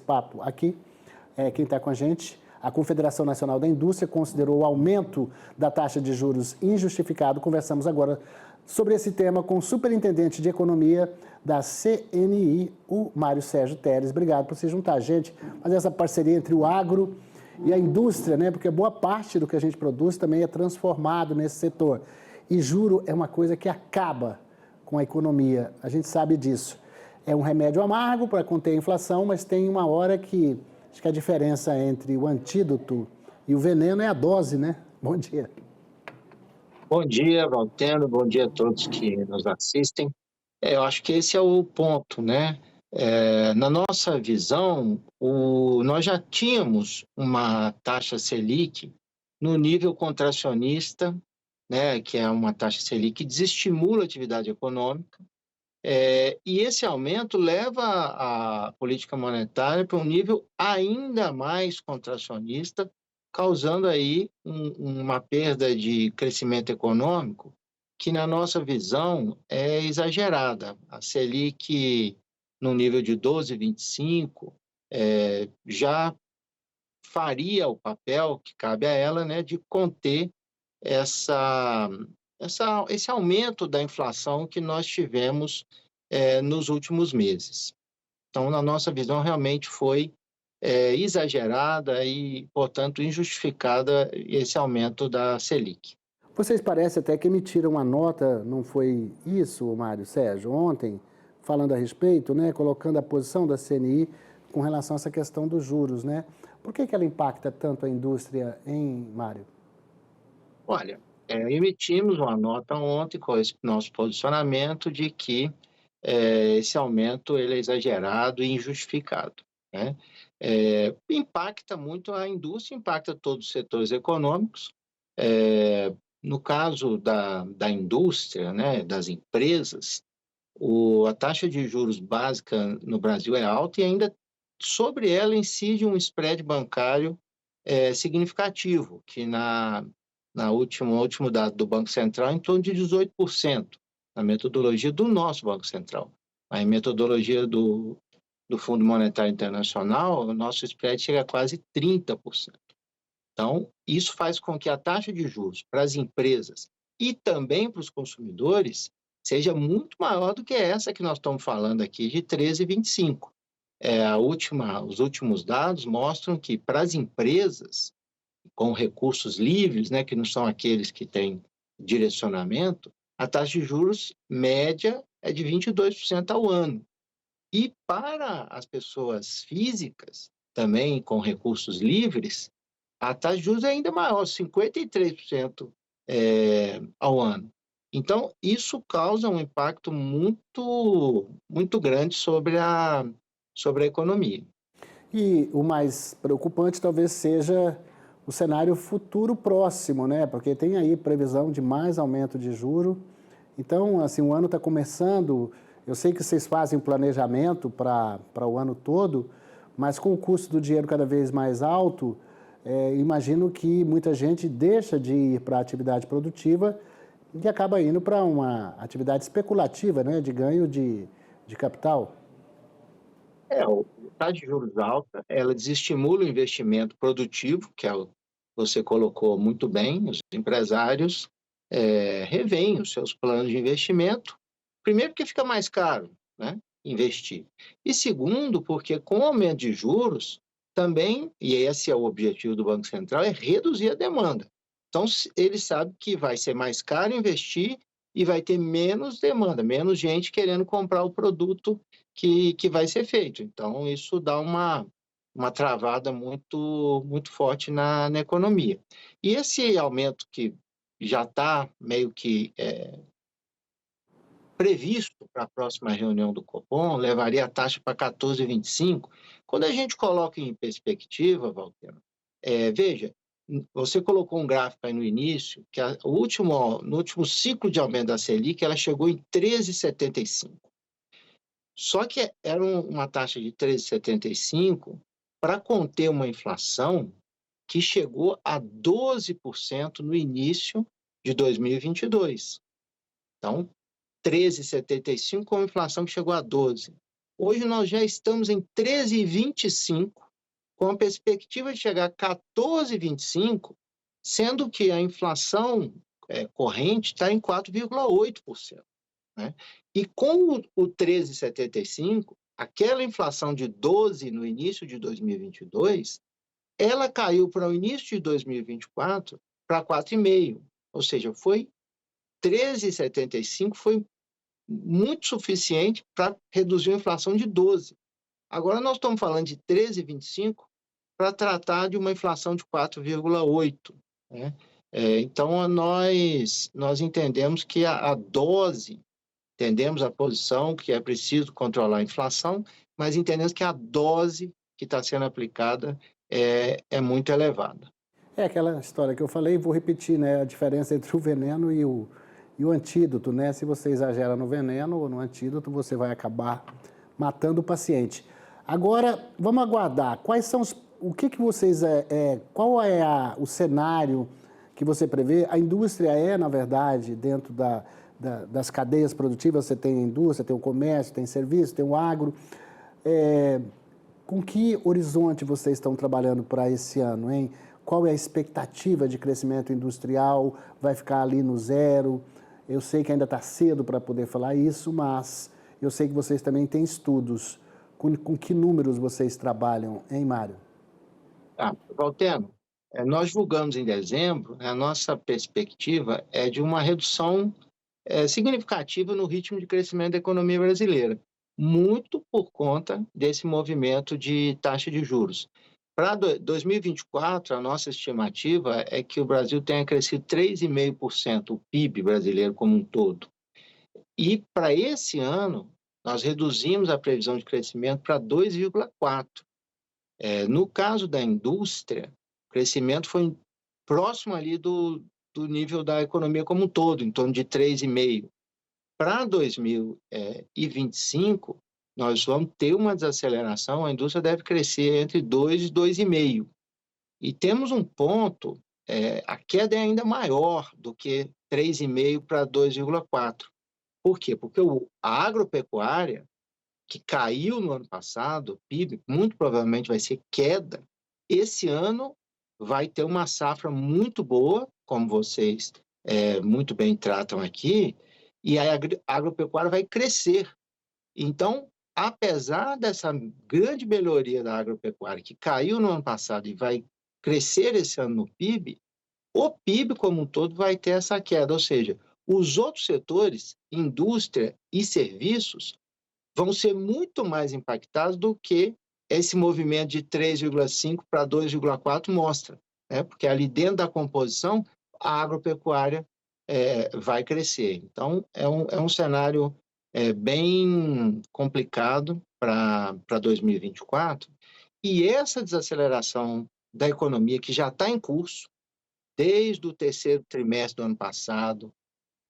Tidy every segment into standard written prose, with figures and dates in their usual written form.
papo aqui. Quem está com a gente, a Confederação Nacional da Indústria considerou o aumento da taxa de juros injustificado. Conversamos agora sobre esse tema com o Superintendente de Economia da CNI, o Mário Sérgio Telles. Obrigado por se juntar a gente, fazer essa parceria entre o agro e a indústria, né? Porque boa parte do que a gente produz também é transformado nesse setor. E juro é uma coisa que acaba com a economia, a gente sabe disso. É um remédio amargo para conter a inflação, mas tem uma hora que acho que a diferença entre o antídoto e o veneno é a dose, né? Bom dia. Bom dia, Valteno, bom dia a todos que nos assistem. Eu acho que esse é o ponto, né? Na nossa visão, nós já tínhamos uma taxa Selic no nível contracionista, né? Que é uma taxa Selic que desestimula a atividade econômica, e esse aumento leva a política monetária para um nível ainda mais contracionista, causando aí uma perda de crescimento econômico que, na nossa visão, é exagerada. A Selic, no nível de 12,25, já faria o papel que cabe a ela, né, de conter essa, esse aumento da inflação que nós tivemos nos últimos meses. Então, na nossa visão, realmente foi exagerada e, portanto, injustificada esse aumento da Selic. Vocês parecem até que emitiram uma nota, não foi isso, Mário Sérgio, ontem, falando a respeito, né, colocando a posição da CNI com relação a essa questão dos juros, né? Por que ela impacta tanto a indústria, hein, Mário? Olha, emitimos uma nota ontem com esse nosso posicionamento de que esse aumento ele é exagerado e injustificado, né? Impacta muito a indústria, impacta todos os setores econômicos. No caso da indústria, né, das empresas, a taxa de juros básica no Brasil é alta e ainda sobre ela incide um spread bancário significativo, que no último dado do Banco Central, em torno de 18%, na metodologia do nosso Banco Central. A metodologia do Fundo Monetário Internacional, o nosso spread chega a quase 30%. Então, isso faz com que a taxa de juros para as empresas e também para os consumidores seja muito maior do que essa que nós estamos falando aqui, de 13,25. Os últimos dados mostram que para as empresas com recursos livres, né, que não são aqueles que têm direcionamento, a taxa de juros média é de 22% ao ano. E para as pessoas físicas, também com recursos livres, a taxa de juros é ainda maior, 53% ao ano. Então, isso causa um impacto muito, muito grande sobre a economia. E o mais preocupante talvez seja o cenário futuro próximo, né? Porque tem aí previsão de mais aumento de juro. Então, assim, o ano está começando. Eu sei que vocês fazem planejamento para o ano todo, mas com o custo do dinheiro cada vez mais alto, imagino que muita gente deixa de ir para a atividade produtiva e acaba indo para uma atividade especulativa, né? De ganho de capital. A taxa de juros alta, ela desestimula o investimento produtivo, que você colocou muito bem, os empresários revêem os seus planos de investimento, primeiro porque fica mais caro, né, investir, e segundo porque com o aumento de juros também, e esse é o objetivo do Banco Central, é reduzir a demanda. Então, ele sabe que vai ser mais caro investir e vai ter menos demanda, menos gente querendo comprar o produto que vai ser feito. Então, isso dá uma travada muito, muito forte na economia. E esse aumento que já está meio que previsto para a próxima reunião do Copom, levaria a taxa para 14,25. Quando a gente coloca em perspectiva, Valtero, veja, você colocou um gráfico aí no início, que no último ciclo de aumento da Selic, ela chegou em 13,75. Só que era uma taxa de 13,75 para conter uma inflação que chegou a 12% no início de 2022. Então, 13,75 com uma inflação que chegou a 12%. Hoje nós já estamos em 13,25, com a perspectiva de chegar a 14,25, sendo que a inflação corrente está em 4,8%. Né? E com o 13,75, aquela inflação de 12 no início de 2022, ela caiu para o início de 2024 para 4,5, ou seja, foi 13,75 foi muito suficiente para reduzir a inflação de 12. Agora nós estamos falando de 13,25 para tratar de uma inflação de 4,8. Né? Então, nós entendemos que a dose, entendemos a posição que é preciso controlar a inflação, mas entendemos que a dose que está sendo aplicada é muito elevada. É aquela história que eu falei, vou repetir, né? A diferença entre o veneno e o antídoto, né? Se você exagera no veneno ou no antídoto, você vai acabar matando o paciente. Agora, vamos aguardar. Quais são o que vocês qual é o cenário que você prevê? A indústria na verdade, dentro das cadeias produtivas, você tem a indústria, tem o comércio, tem serviço, tem o agro. Com que horizonte vocês estão trabalhando para esse ano, hein? Qual é a expectativa de crescimento industrial? Vai ficar ali no zero? Eu sei que ainda está cedo para poder falar isso, mas eu sei que vocês também têm estudos. Com que números vocês trabalham, hein, Mário? Valteno, nós divulgamos em dezembro, a nossa perspectiva é de uma redução significativa no ritmo de crescimento da economia brasileira, muito por conta desse movimento de taxa de juros. Para 2024, a nossa estimativa é que o Brasil tenha crescido 3,5%, o PIB brasileiro como um todo. E para esse ano, nós reduzimos a previsão de crescimento para 2,4%. No caso da indústria, o crescimento foi próximo ali do nível da economia como um todo, em torno de 3,5%. Para 2025, nós vamos ter uma desaceleração, a indústria deve crescer entre 2% e 2,5%. E temos um ponto, a queda é ainda maior do que 3,5% para 2,4%. Por quê? Porque a agropecuária, que caiu no ano passado, o PIB, muito provavelmente vai ser queda, esse ano vai ter uma safra muito boa, como vocês muito bem tratam aqui, e a agropecuária vai crescer. Então, apesar dessa grande melhoria da agropecuária, que caiu no ano passado e vai crescer esse ano no PIB, o PIB como um todo vai ter essa queda, ou seja, os outros setores, indústria e serviços, vão ser muito mais impactados do que esse movimento de 3,5 para 2,4 mostra, né? Porque ali dentro da composição, a agropecuária vai crescer. Então, é um cenário bem complicado para 2024, e essa desaceleração da economia, que já está em curso, desde o terceiro trimestre do ano passado,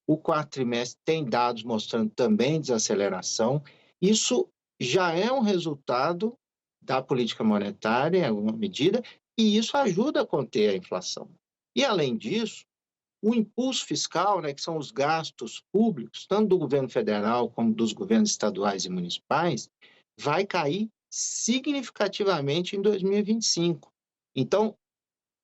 o quarto trimestre tem dados mostrando também desaceleração. Isso já é um resultado da política monetária, em alguma medida, e isso ajuda a conter a inflação. E, além disso, o impulso fiscal, né, que são os gastos públicos, tanto do governo federal como dos governos estaduais e municipais, vai cair significativamente em 2025. Então,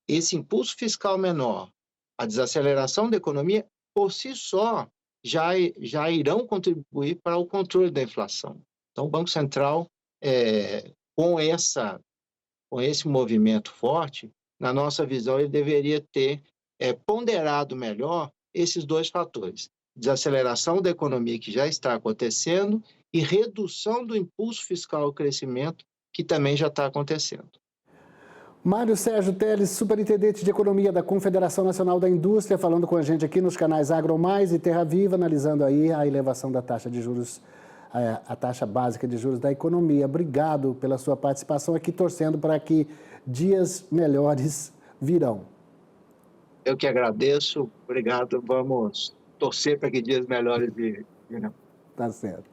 esse impulso fiscal menor, a desaceleração da economia, por si só, já irão contribuir para o controle da inflação. Então, o Banco Central, com esse movimento forte, na nossa visão, ele deveria ter ponderado melhor esses dois fatores: desaceleração da economia, que já está acontecendo, e redução do impulso fiscal ao crescimento, que também já está acontecendo. Mário Sérgio Telles, superintendente de Economia da Confederação Nacional da Indústria, falando com a gente aqui nos canais Agro Mais e Terra Viva, analisando aí a elevação da taxa de juros, a taxa básica de juros da economia. Obrigado pela sua participação aqui, torcendo para que dias melhores virão. Eu que agradeço, obrigado, vamos torcer para que dias melhores virão. Tá certo.